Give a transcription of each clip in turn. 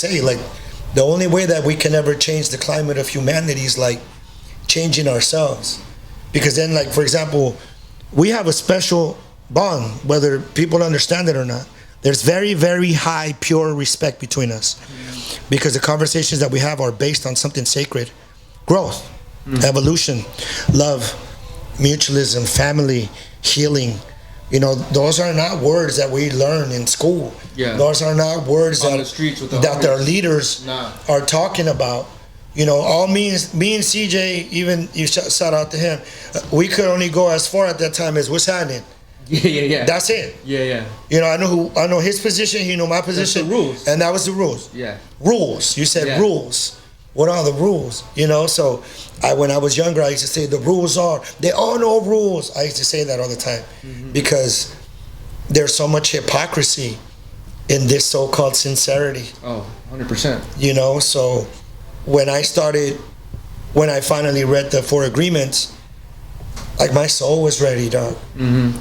say, like, the only way that we can ever change the climate of humanity is like changing ourselves. Because then, like, for example, we have a special bond, whether people understand it or not. There's very, very high, pure respect between us. Because the conversations that we have are based on something sacred. Growth, evolution, love, mutualism, family, healing. You know, those are not words that we learn in school. Yeah. Those are not words on that the streets with that our leaders are talking about. You know, all me and CJ, even you shout out to him, we could only go as far at that time as what's happening. Yeah. That's it. Yeah. You know, I know his position, he know my position. That's the rules. And that was the rules. Yeah. Rules. You said rules. What are the rules? You know, so when I was younger, I used to say the rules are, they all know rules. I used to say that all the time because there's so much hypocrisy in this so-called sincerity. Oh, 100%. You know, so when I finally read the 4 Agreements, like my soul was ready, dog.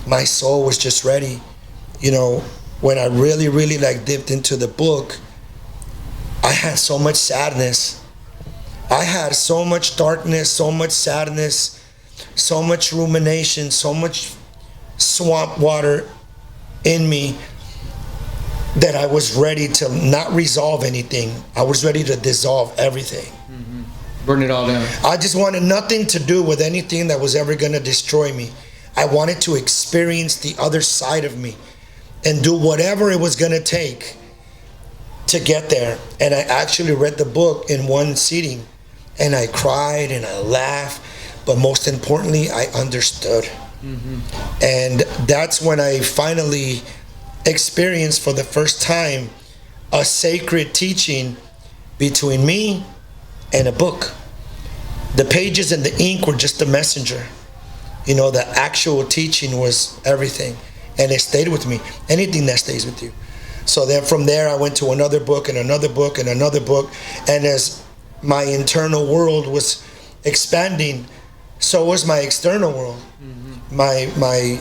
My soul was just ready. You know, when I really, really like dipped into the book, I had so much sadness. I had so much darkness, so much sadness, so much rumination, so much swamp water in me that I was ready to not resolve anything. I was ready to dissolve everything. Burn it all down. I just wanted nothing to do with anything that was ever going to destroy me. I wanted to experience the other side of me and do whatever it was going to take to get there. And I actually read the book in one sitting. And I cried and I laughed, but most importantly, I understood. And that's when I finally experienced for the first time a sacred teaching between me and a book. The pages and the ink were just the messenger. You know, the actual teaching was everything. And it stayed with me. Anything that stays with you. So then from there, I went to another book and another book and another book. And as my internal world was expanding, so was my external world. My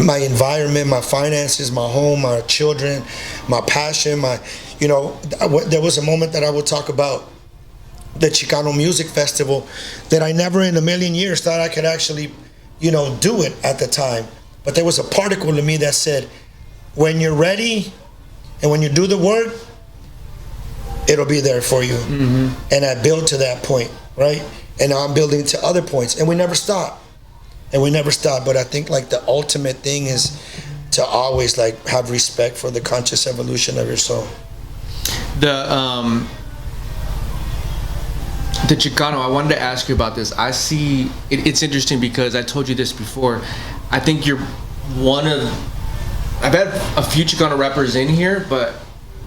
environment, my finances, my home, my children, my passion, there was a moment that I would talk about the Chicano Music Festival that I never in a million years thought I could actually, do it at the time. But there was a particle in me that said, when you're ready and when you do the work, it'll be there for you. And I built to that point, right? And now I'm building to other points, and we never stop. But I think like the ultimate thing is to always like have respect for the conscious evolution of your soul. The Chicano, I wanted to ask you about this. I see it's interesting because I told you this before. I think you're I've had a few Chicano rappers in here, but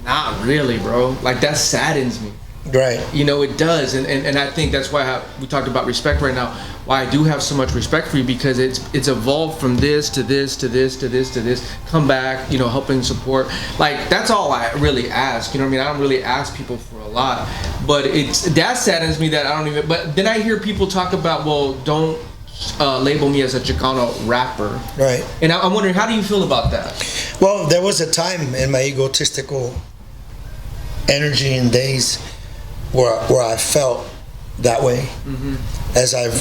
not really, bro. Like, that saddens me. Right. It does. And I think that's why we talked about respect right now. Why I do have so much respect for you, because it's evolved from this to this to this to this to this. Come back, helping support. Like, that's all I really ask. I don't really ask people for a lot. But that saddens me that I don't even. But then I hear people talk about, well, don't label me as a Chicano rapper. Right. And I'm wondering, how do you feel about that? Well, there was a time in my egotistical energy and days where I felt that way. As I've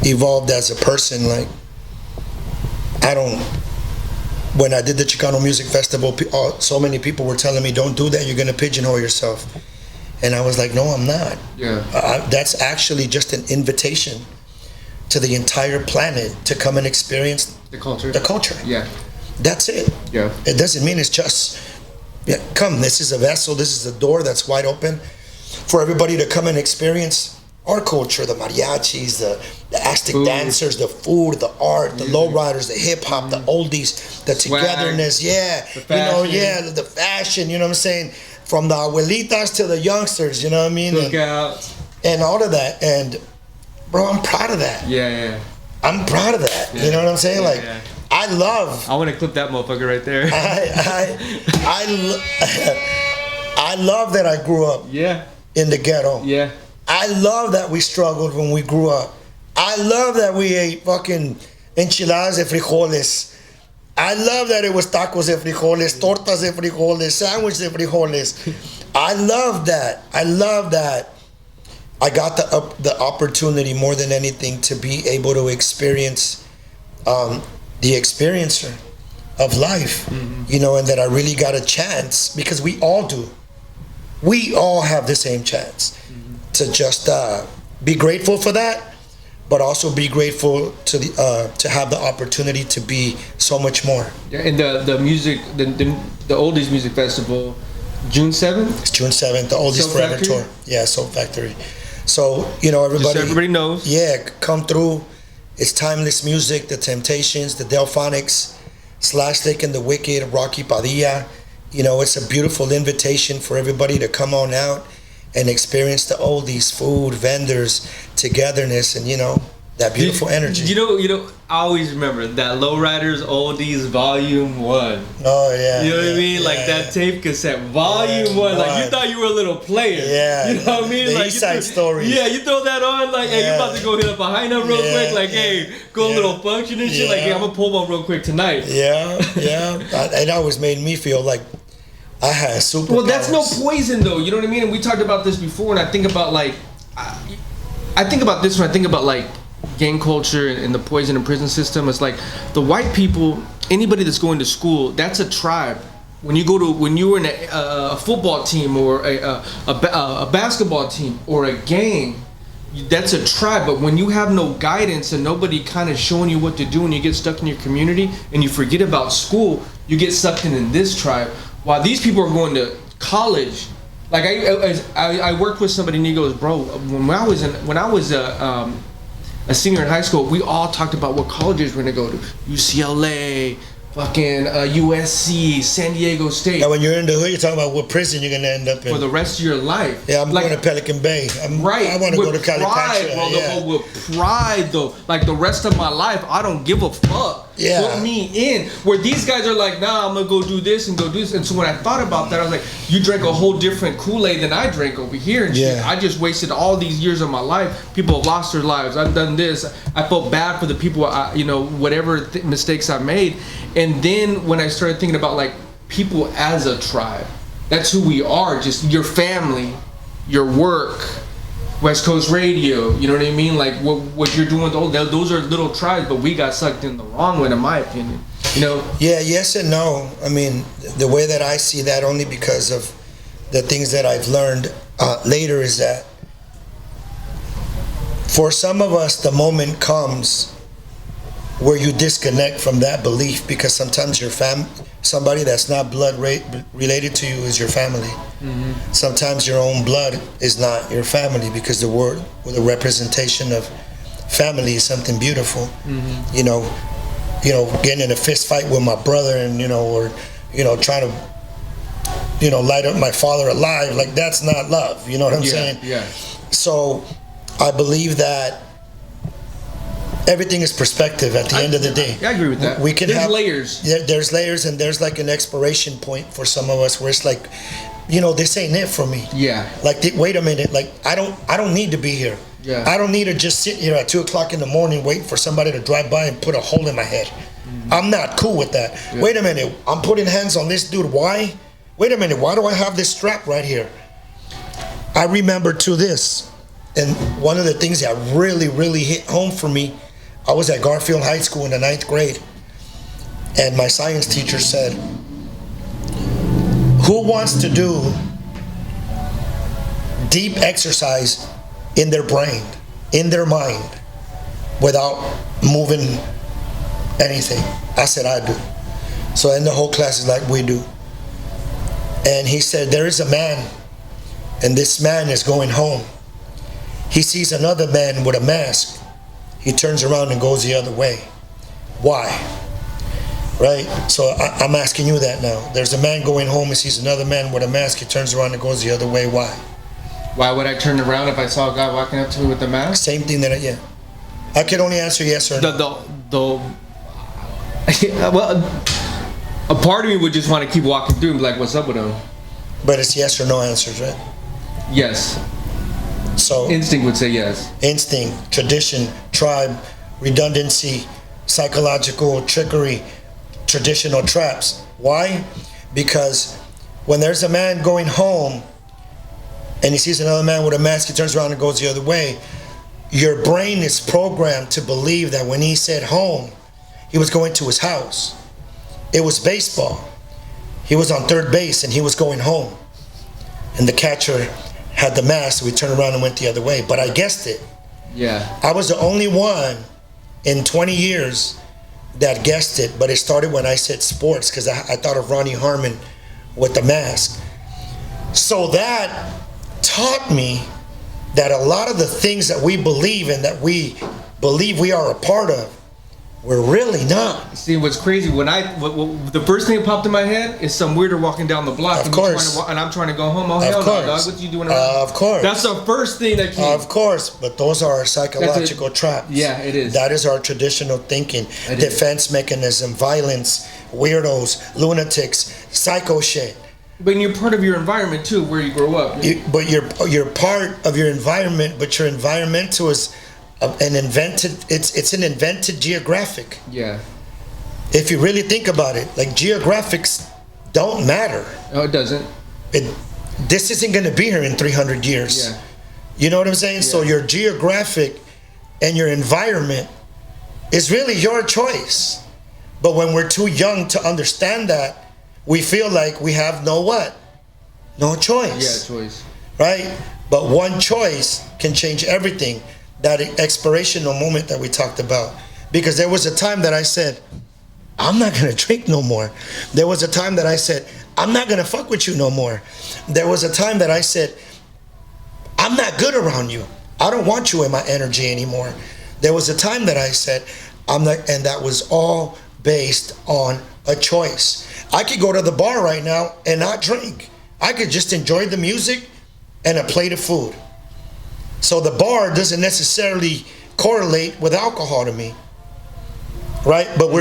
evolved as a person, like, when I did the Chicano Music Festival, so many people were telling me, don't do that, you're going to pigeonhole yourself. And I was like, no, I'm not. Yeah. That's actually just an invitation to the entire planet to come and experience the culture. Yeah. That's it. Yeah. It doesn't mean it's just, come, this is a vessel, this is a door that's wide open for everybody to come and experience our culture, the mariachis, the Aztec dancers, the food, the art, the lowriders, the hip hop, the oldies, the togetherness, the fashion. The fashion, you know what I'm saying? From the abuelitas to the youngsters, you know what I mean? Cookouts. And all of that. And bro, I'm proud of that. Yeah. I'm proud of that. You know what I'm saying? I want to clip that motherfucker right there. I love that I grew up in the ghetto. Yeah. I love that we struggled when we grew up. I love that we ate fucking enchiladas de frijoles. I love that it was tacos de frijoles, tortas de frijoles, sandwich de frijoles. I love that. I love that. I got the opportunity more than anything to be able to experience the experiencer of life, you know, and that I really got a chance, because we all do. We all have the same chance to just be grateful for that, but also be grateful to have the opportunity to be so much more. Yeah, and the music, the Oldies Music Festival, June 7th? It's June 7th, the Oldies Soul Forever Factory? Tour. Yeah, Soul Factory. So, you know, Just so everybody knows. Yeah, come through. It's timeless music, the Temptations, the Delphonics, Slashstick and the Wicked, Rocky Padilla. You know, it's a beautiful invitation for everybody to come on out and experience the oldies, food, vendors, togetherness, and, you know, that beautiful energy. You know, I always remember that Lowriders Oldies Volume 1. Oh, yeah. You know what I mean? Yeah, Like that tape cassette, Volume 1. Like you thought you were a little player. Yeah. You know what I mean? The like East Side Stories. Yeah, you throw that on, like, hey, you about to go hit up a high note real quick, like, hey, go a little function and shit. Like, hey, I'm gonna pull one real quick tonight. Yeah. It always made me feel like I had superpowers. Well, that's no poison though. You know what I mean? And we talked about this before, and I think about like, I think about this when I think about like gang culture and the poison and prison system. It's like the white people, anybody that's going to school, that's a tribe. When you were in a football team or a basketball team or a gang, that's a tribe. But when you have no guidance and nobody kind of showing you what to do, and you get stuck in your community and you forget about school, you get sucked in this tribe. While these people are going to college, like I worked with somebody and he goes, bro, when I was a senior in high school, we all talked about what colleges we're gonna go to. UCLA, fucking USC, San Diego State. Now, when you're in the hood, you're talking about what prison you're gonna end up in For the rest of your life. Yeah, I'm like, going to Pelican Bay. Right. I want to go to California. Bro, Yeah. with pride though. Like the rest of my life, I don't give a fuck. Yeah. Put me in. Where these guys are like, nah, I'm gonna go do this and go do this. And so when I thought about that, I was like, you drank a whole different Kool-Aid than I drank over here and shit. Yeah. I just wasted all these years of my life. People have lost their lives. I've done this. I felt bad for the people, whatever mistakes I made. And then when I started thinking about like people as a tribe, that's who we are. Just your family, your work, West Coast Radio, you know what I mean? Like what you're doing, those are little tribes, but we got sucked in the wrong way, in my opinion. You know? Yeah, yes and no. I mean, the way that I see that, only because of the things that I've learned later, is that for some of us, the moment comes where you disconnect from that belief, because sometimes your somebody that's not blood related to you is your family. Mm-hmm. Sometimes your own blood is not your family, because the representation of family is something beautiful. Mm-hmm. You know, getting in a fist fight with my brother, and or trying to light up my father alive, like that's not love. You know what I'm saying? Yeah. So I believe that everything is perspective at the end of the day. I agree with that. There's layers. There's layers, and there's like an expiration point for some of us where it's like, this ain't it for me. Yeah. Like, wait a minute. Like, I don't need to be here. Yeah. I don't need to just sit here at 2:00 in the morning waiting for somebody to drive by and put a hole in my head. Mm-hmm. I'm not cool with that. Yeah. Wait a minute. I'm putting hands on this dude. Why? Wait a minute. Why do I have this strap right here? I remember this, and one of the things that really, really hit home for me, I was at Garfield High School in the 9th grade, and my science teacher said, who wants to do deep exercise in their brain, in their mind, without moving anything? I said, I do. So then the whole class is like, we do. And he said, there is a man, and this man is going home. He sees another man with a mask. He turns around and goes the other way. Why? Right? So I'm asking you that now. There's a man going home and sees another man with a mask. He turns around and goes the other way. Why? Why would I turn around if I saw a guy walking up to me with the mask? Same thing I can only answer yes or no. Well, a part of me would just want to keep walking through and be like, what's up with him? But it's yes or no answers, right? Yes. So instinct would say yes. Instinct, tradition, tribe, redundancy, psychological trickery, traditional traps. Why? Because when there's a man going home and he sees another man with a mask, he turns around and goes the other way. Your brain is programmed to believe that when he said home, he was going to his house. It was baseball. He was on third base and he was going home. And the catcher had the mask, so we turned around and went the other way. But I guessed it. Yeah. I was the only one in 20 years that guessed it, but it started when I said sports, because I thought of Ronnie Harmon with the mask. So that taught me that a lot of the things that we believe and that we believe we are a part of, we're really not. See, what's crazy, the first thing that popped in my head is some weirder walking down the block. Of course. And I'm trying to go home. Oh, hell no, dog. What you doing around? Of course. That's the first thing that came. Of course, but those are our psychological traps. Yeah, it is. That is our traditional thinking, defense mechanism, violence, weirdos, lunatics, psycho shit. But you're part of your environment too, where you grow up. But you're part of your environment, but your environmental is an invented geographic. Yeah. If you really think about it, like, geographics don't matter. No, it doesn't. This isn't going to be here in 300 years. Yeah. You know what I'm saying? Yeah. So your geographic and your environment is really your choice. But when we're too young to understand that, we feel like we have no choice. Yeah, choice. Right? But one choice can change everything. That expirational moment that we talked about. Because there was a time that I said, I'm not going to drink no more. There was a time that I said, I'm not going to fuck with you no more. There was a time that I said, I'm not good around you. I don't want you in my energy anymore. There was a time that I said, I'm not, and that was all based on a choice. I could go to the bar right now and not drink. I could just enjoy the music and a plate of food. So the bar doesn't necessarily correlate with alcohol to me, right? But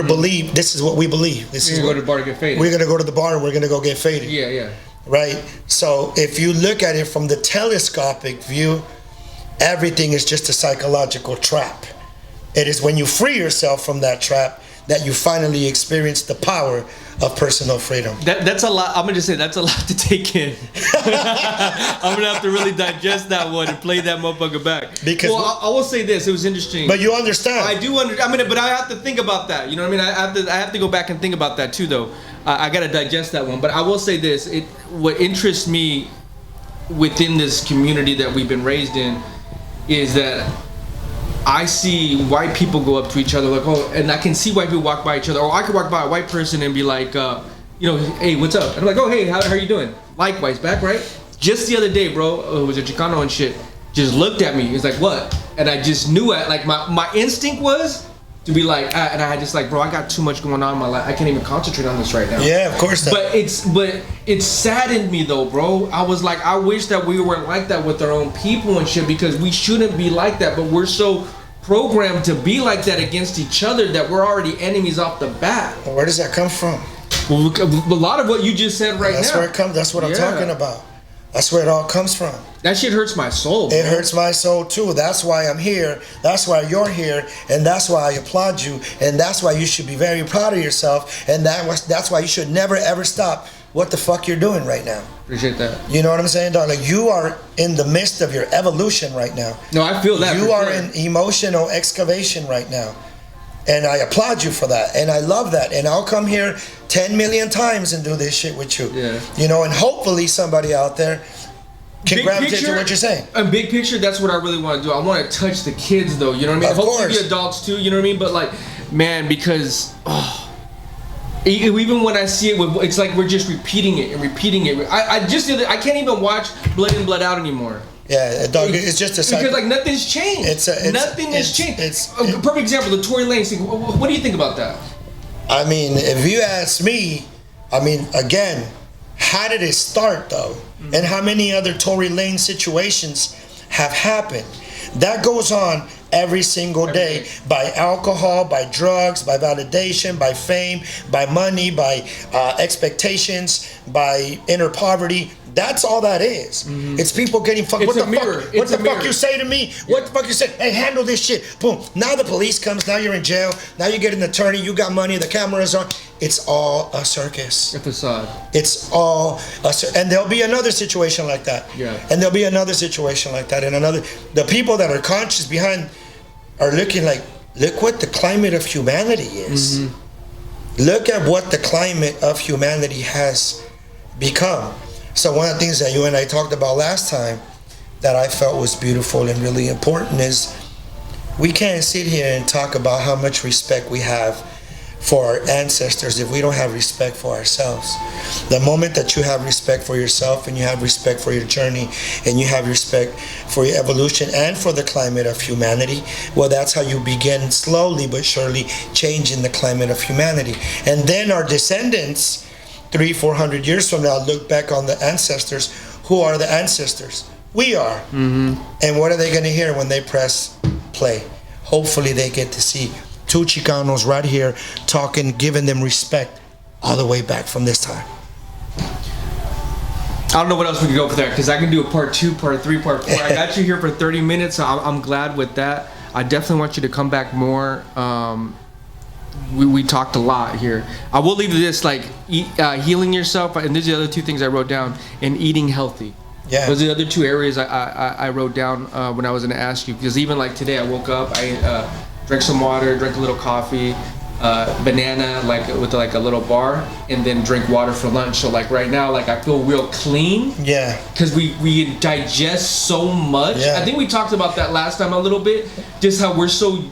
this is what we believe. We're going to go to the bar to get faded. We're going to go to the bar and we're going to go get faded. Yeah, yeah. Right? So if you look at it from the telescopic view, everything is just a psychological trap. It is when you free yourself from that trap that you finally experience the power of personal freedom. That's a lot. I'm gonna just say that's a lot to take in. I'm gonna have to really digest that one and play that motherfucker back. Because I will say this: it was interesting. But you understand. I do understand. I mean, but I have to think about that. You know what I mean? I have to go back and think about that too, though. I gotta digest that one. But I will say this: what interests me within this community that we've been raised in is that I see white people go up to each other like, oh, and I can see white people walk by each other, or I could walk by a white person and be like, hey, what's up? And I'm like, oh, hey, how are you doing? Likewise, back, right? Just the other day, bro, it was a Chicano and shit, just looked at me. He's like, what? And I just knew it. Like, my instinct was to be like, and I had just like, bro, I got too much going on in my life. I can't even concentrate on this right now. Yeah, of course not. But it saddened me though, bro. I was like, I wish that we weren't like that with our own people and shit, because we shouldn't be like that. But we're so programmed to be like that against each other that we're already enemies off the bat. Well, where does that come from? Well, a lot of what you just said right That's now. where it comes. That's what I'm talking about. That's where it all comes from. That shit hurts my soul, bro. It hurts my soul too. That's why I'm here. That's why you're here, and that's why I applaud you, and that's why you should be very proud of yourself, and that's why you should never ever stop what the fuck you're doing right now. Appreciate that. You know what I'm saying, dog? Like, you are in the midst of your evolution right now. No, I feel that. You are in emotional excavation right now. And I applaud you for that. And I love that. And I'll come here 10 million times and do this shit with you. Yeah. You know, and hopefully somebody out there can gravitate to what you're saying. A big picture, that's what I really want to do. I want to touch the kids, though. You know what I mean? Of Hopefully course. the adults, too. You know what I mean? But, like, man, because... even when I see it, it's like we're just repeating it and repeating it. I can't even watch Blood In, Blood Out anymore. Yeah, dog, it's just a cycle. Because, like, nothing's changed. Nothing has changed. A perfect example, the Tory Lanez thing. What do you think about that? I mean, if you ask me, I mean, again, how did it start, though? Mm-hmm. And how many other Tory Lanez situations have happened? That goes on every single day, by alcohol, by drugs, by validation, by fame, by money, by expectations, by inner poverty. That's all that is. It's people getting fucked. It's What a the mirror. fuck? What It's the a fuck mirror. you say to me? What the fuck you say? Hey, handle this shit. Boom. Now the police comes. Now you're in jail. Now you get an attorney. You got money. The cameras on. It's all a circus. A facade. It's all and there'll be another situation like that. Yeah. And there'll be another situation like that, and another. The people that are conscious behind are looking like, look what the climate of humanity is. Look at what the climate of humanity has become. So one of the things that you and I talked about last time that I felt was beautiful and really important is we can't sit here and talk about how much respect we have for our ancestors if we don't have respect for ourselves. The moment that you have respect for yourself and you have respect for your journey and you have respect for your evolution and for the climate of humanity, well, that's how you begin slowly but surely changing the climate of humanity. And then our descendants, 300-400 years from now, look back on the ancestors. Who are the ancestors? We are. And what are they going to hear when they press play? Hopefully they get to see two Chicanos right here talking, giving them respect all the way back from this time. I don't know what else we can go for there, because I can do a part 2, part 3, part 4. I got you here for 30 minutes, so I'm glad with that. I definitely want you to come back more. We talked a lot here. I will leave this, like healing yourself, and these are the other 2 things I wrote down, and eating healthy. Yeah. Those are the other 2 areas I wrote down when I was going to ask you, because even like today I woke up, I drank some water, drank a little coffee, banana like with like a little bar, and then drink water for lunch. So like right now, like I feel real clean. Yeah. Because we digest so much. Yeah. I think we talked about that last time a little bit. Just how we're so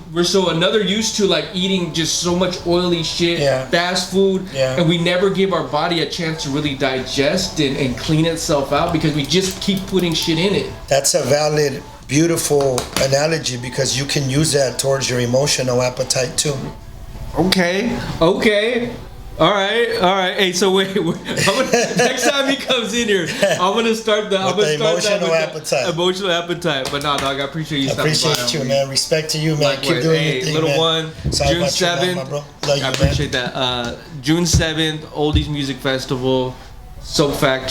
another used to like eating just so much oily shit, fast food, and we never give our body a chance to really digest and clean itself out because we just keep putting shit in it. That's a valid, beautiful analogy because you can use that towards your emotional appetite too. Okay. All right. Hey, so wait. Next time he comes in here, I'm gonna start the emotional appetite. Emotional appetite. But no, dog, I appreciate you. I appreciate you, man. Respect to you, man. Keep doing your thing, little man. one. Sorry June 7th. my bro. Love you, I appreciate that. June 7th, Oldies Music Festival, Soap Factory.